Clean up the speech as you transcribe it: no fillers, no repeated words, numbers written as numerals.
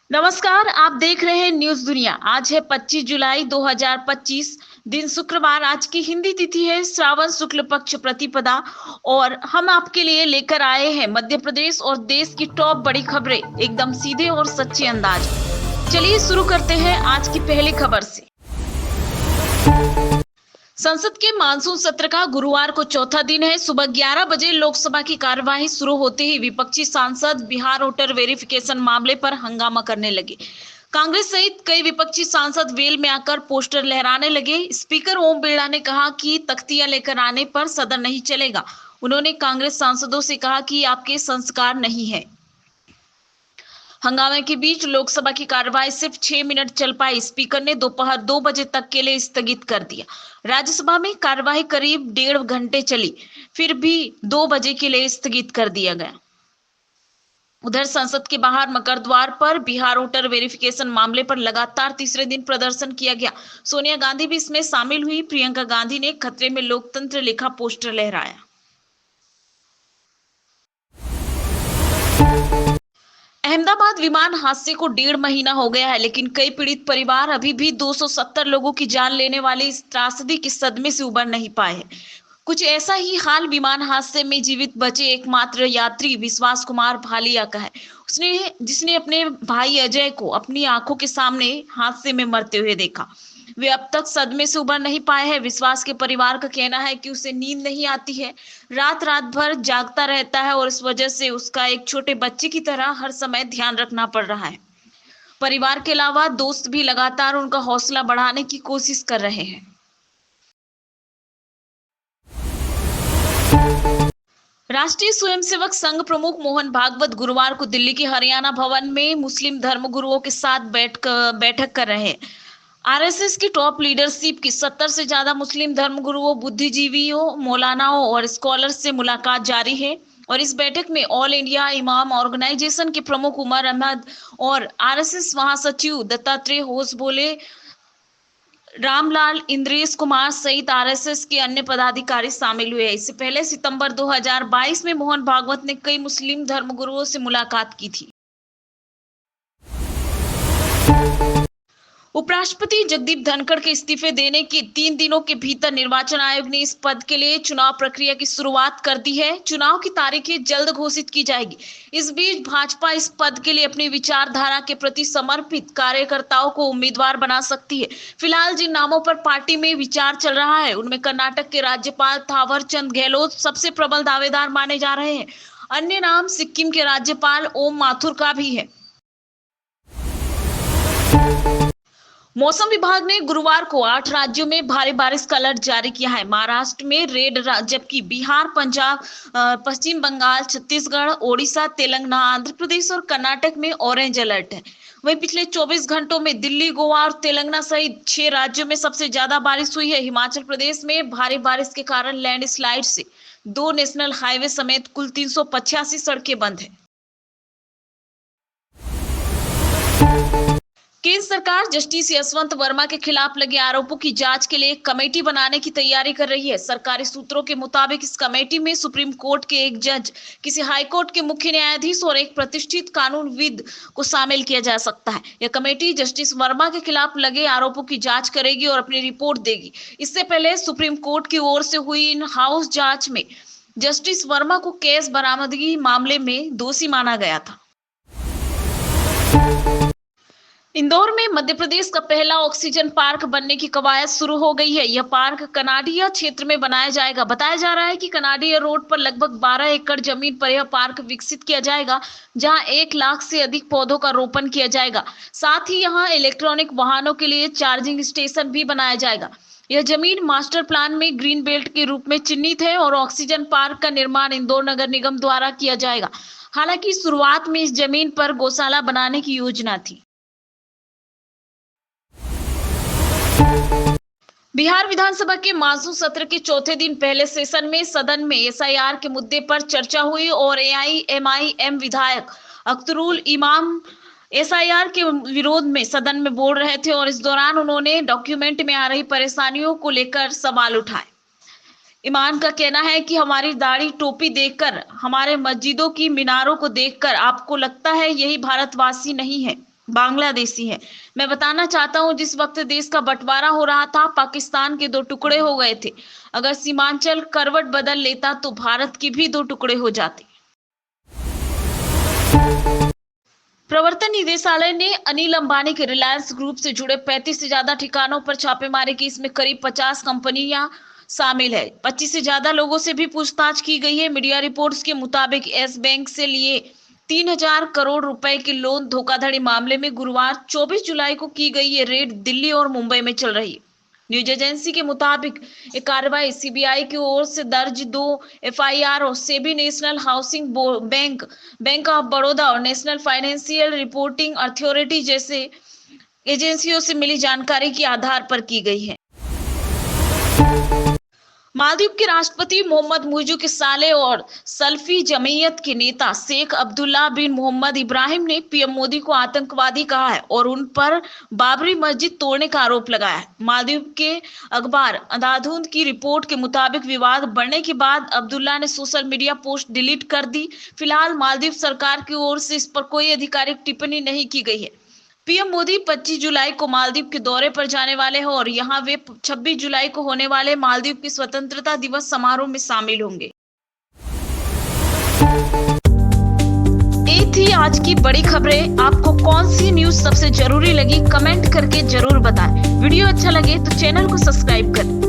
नमस्कार, आप देख रहे हैं न्यूज दुनिया। आज है 25 जुलाई 2025, दिन शुक्रवार। आज की हिंदी तिथि है श्रावण शुक्ल पक्ष प्रतिपदा और हम आपके लिए लेकर आए हैं मध्य प्रदेश और देश की टॉप बड़ी खबरें एकदम सीधे और सच्चे अंदाज में। चलिए शुरू करते हैं आज की पहली खबर से। संसद के मानसून सत्र का गुरुवार को चौथा दिन है। सुबह 11 बजे लोकसभा की कार्यवाही शुरू होते ही विपक्षी सांसद बिहार वोटर वेरिफिकेशन मामले पर हंगामा करने लगे। कांग्रेस सहित कई विपक्षी सांसद वेल में आकर पोस्टर लहराने लगे। स्पीकर ओम बिरला ने कहा कि तख्तियां लेकर आने पर सदन नहीं चलेगा। उन्होंने कांग्रेस सांसदों से कहा कि आपके संस्कार नहीं है। हंगामे के बीच लोकसभा की कार्यवाही सिर्फ 6 मिनट चल पाई। स्पीकर ने दोपहर 2 बजे तक के लिए स्थगित कर दिया। राज्यसभा में कार्यवाही करीब 1.5 घंटे चली, फिर भी 2 बजे के लिए स्थगित कर दिया गया। उधर संसद के बाहर मकर द्वार पर बिहार वोटर वेरिफिकेशन मामले पर लगातार तीसरे दिन प्रदर्शन किया गया। सोनिया गांधी भी इसमें शामिल हुई। प्रियंका गांधी ने खतरे में लोकतंत्र लिखा पोस्टर लहराया। अहमदाबाद विमान हादसे को 1.5 महीना हो गया है, लेकिन कई पीड़ित परिवार अभी भी 270 लोगों की जान लेने वाली इस त्रासदी के सदमे से उबर नहीं पाए हैं। कुछ ऐसा ही हाल विमान हादसे में जीवित बचे एकमात्र यात्री विश्वास कुमार भालिया का है। उसने जिसने अपने भाई अजय को अपनी आंखों के सामने हादसे में मरते हुए देखा। वे अब तक सदमे से उबर नहीं पाए हैं। विश्वास के परिवार का कहना है कि उसे नींद नहीं आती है, रात रात भर जागता रहता है और इस वजह से उसका एक छोटे बच्चे की तरह हर समय ध्यान रखना पड़ रहा है। परिवार के अलावा दोस्त भी लगातार उनका हौसला बढ़ाने की कोशिश कर रहे हैं। राष्ट्रीय स्वयंसेवक संघ प्रमुख मोहन भागवत गुरुवार को दिल्ली के हरियाणा भवन में मुस्लिम धर्मगुरुओं के साथ बैठक कर रहे हैं। आरएसएस की टॉप लीडरशिप की 70 से ज्यादा मुस्लिम धर्मगुरुओं, बुद्धिजीवियों, मौलानाओं और स्कॉलर्स से मुलाकात जारी है। और इस बैठक में ऑल इंडिया इमाम ऑर्गेनाइजेशन के प्रमुख उमर अहमद और आरएसएस महासचिव दत्तात्रेय होस बोले, रामलाल इंद्रेश कुमार सहित आरएसएस के अन्य पदाधिकारी शामिल हुए। इससे पहले सितंबर 2022 में मोहन भागवत ने कई मुस्लिम धर्मगुरुओं से मुलाकात की थी। उपराष्ट्रपति जगदीप धनखड़ के इस्तीफे देने के 3 दिनों के भीतर निर्वाचन आयोग ने इस पद के लिए चुनाव प्रक्रिया की शुरुआत कर दी है। चुनाव की तारीखें जल्द घोषित की जाएगी। इस बीच भाजपा इस पद के लिए अपनी विचारधारा के प्रति समर्पित कार्यकर्ताओं को उम्मीदवार बना सकती है। फिलहाल जिन नामों पर पार्टी में विचार चल रहा है, उनमें कर्नाटक के राज्यपाल थावर चंद गहलोत सबसे प्रबल दावेदार माने जा रहे हैं। अन्य नाम सिक्किम के राज्यपाल ओम माथुर का भी है। मौसम विभाग ने गुरुवार को 8 राज्यों में भारी बारिश का अलर्ट जारी किया है। महाराष्ट्र में रेड, जबकि बिहार, पंजाब, पश्चिम बंगाल, छत्तीसगढ़, ओडिशा, तेलंगाना, आंध्र प्रदेश और कर्नाटक में ऑरेंज अलर्ट है। वहीं पिछले 24 घंटों में दिल्ली, गोवा और तेलंगाना सहित 6 राज्यों में सबसे ज्यादा बारिश हुई है। हिमाचल प्रदेश में भारी बारिश के कारण लैंडस्लाइड से 2 नेशनल हाईवे समेत कुल 385 सड़कें बंद है। केंद्र सरकार जस्टिस यशवंत वर्मा के खिलाफ लगे आरोपों की जांच के लिए एक कमेटी बनाने की तैयारी कर रही है। सरकारी सूत्रों के मुताबिक इस कमेटी में सुप्रीम कोर्ट के एक जज, किसी हाई कोर्ट के मुख्य न्यायाधीश और एक प्रतिष्ठित कानूनविद को शामिल किया जा सकता है। यह कमेटी जस्टिस वर्मा के खिलाफ लगे आरोपों की जांच करेगी और अपनी रिपोर्ट देगी। इससे पहले सुप्रीम कोर्ट की ओर से हुई इन हाउस जांच में जस्टिस वर्मा को केस बरामदगी मामले में दोषी माना गया था। इंदौर में मध्य प्रदेश का पहला ऑक्सीजन पार्क बनने की कवायद शुरू हो गई है। यह पार्क कनाडिया क्षेत्र में बनाया जाएगा। बताया जा रहा है कि कनाडिया रोड पर लगभग 12 एकड़ जमीन पर यह पार्क विकसित किया जाएगा, जहां 1 लाख से अधिक पौधों का रोपण किया जाएगा। साथ ही यहां इलेक्ट्रॉनिक वाहनों के लिए चार्जिंग स्टेशन भी बनाया जाएगा। यह जमीन मास्टर प्लान में ग्रीन बेल्ट के रूप में चिन्हित है और ऑक्सीजन पार्क का निर्माण इंदौर नगर निगम द्वारा किया जाएगा। हालांकि शुरुआत में इस जमीन पर गौशाला बनाने की योजना थी। बिहार विधानसभा के मानसून सत्र के चौथे दिन पहले सेशन में सदन में एसआईआर के मुद्दे पर चर्चा हुई और एआईएमआईएम विधायक अख्तरुल इमाम एसआईआर के विरोध में सदन में बोल रहे थे और इस दौरान उन्होंने डॉक्यूमेंट में आ रही परेशानियों को लेकर सवाल उठाए। ईमान का कहना है कि हमारी दाढ़ी टोपी देखकर, हमारे मस्जिदों की मीनारों को देखकर आपको लगता है यही भारतवासी नहीं है। बांग्लादेशी है। मैं बताना चाहता हूं, जिस वक्त देश का बंटवारा हो रहा था, पाकिस्तान के 2 टुकड़े हो गए थे। अगर सीमांचल करवट बदल लेता तो भारत के भी 2 टुकड़े हो जाते। प्रवर्तन निदेशालय ने अनिल अंबानी के रिलायंस ग्रुप से जुड़े 35 से ज्यादा ठिकानों पर छापेमारी की। इसमें करीब 50 कंपनियां शामिल है। 25 से ज्यादा लोगों से भी पूछताछ की गई है। मीडिया रिपोर्ट्स के मुताबिक येस बैंक से लिए 3000 करोड़ रुपए के लोन धोखाधड़ी मामले में गुरुवार 24 जुलाई को की गई ये रेड दिल्ली और मुंबई में चल रही है। न्यूज एजेंसी के मुताबिक ये कार्रवाई सीबीआई की ओर से दर्ज 2 एफआईआर और SEBI national housing bank, bank of Baroda और नेशनल फाइनेंशियल रिपोर्टिंग अथॉरिटी जैसे एजेंसियों से मिली जानकारी के आधार पर की गई है। मालदीव के राष्ट्रपति मोहम्मद मुइज़ के साले और सलफी जमीयत के नेता शेख अब्दुल्ला बिन मोहम्मद इब्राहिम ने पीएम मोदी को आतंकवादी कहा है और उन पर बाबरी मस्जिद तोड़ने का आरोप लगाया है। मालदीव के अखबार अंधाधुंध की रिपोर्ट के मुताबिक विवाद बढ़ने के बाद अब्दुल्ला ने सोशल मीडिया पोस्ट डिलीट कर दी। फिलहाल मालदीव सरकार की ओर से इस पर कोई आधिकारिक टिप्पणी नहीं की गई है। पीएम मोदी 25 जुलाई को मालदीव के दौरे पर जाने वाले हैं और यहां वे 26 जुलाई को होने वाले मालदीव के स्वतंत्रता दिवस समारोह में शामिल होंगे। ये थी आज की बड़ी खबरें। आपको कौन सी न्यूज सबसे जरूरी लगी, कमेंट करके जरूर बताएं। वीडियो अच्छा लगे तो चैनल को सब्सक्राइब करें।